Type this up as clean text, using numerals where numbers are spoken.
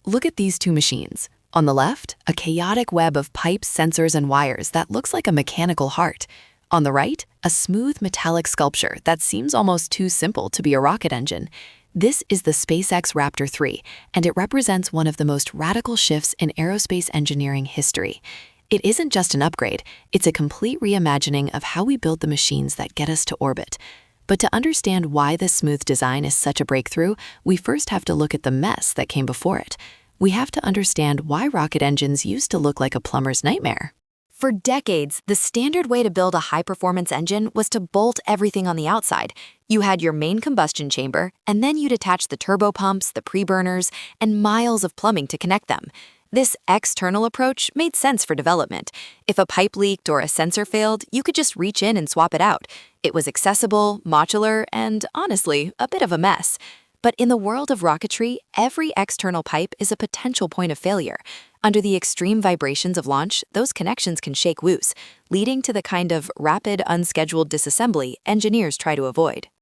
Look at these two machines. On the left, a chaotic web of pipes, sensors, and wires that looks like a mechanical heart. On the right, a smooth metallic sculpture that seems almost too simple to be a rocket engine. This is the SpaceX Raptor 3, and it represents one of the most radical shifts in aerospace engineering history. It isn't just an upgrade, it's a complete reimagining of how we build the machines that get us to orbit. But to understand why this smooth design is such a breakthrough, we first have to look at the mess that came before it. We have to understand why rocket engines used to look like a plumber's nightmare. For decades, the standard way to build a high-performance engine was to bolt everything on the outside. You had your main combustion chamber, and then you'd attach the turbopumps, the preburners, and miles of plumbing to connect them. This external approach made sense for development. If a pipe leaked or a sensor failed, you could just reach in and swap it out. It was accessible, modular, and honestly, a bit of a mess. But in the world of rocketry, every external pipe is a potential point of failure. Under the extreme vibrations of launch, those connections can shake loose, leading to the kind of rapid, unscheduled disassembly engineers try to avoid.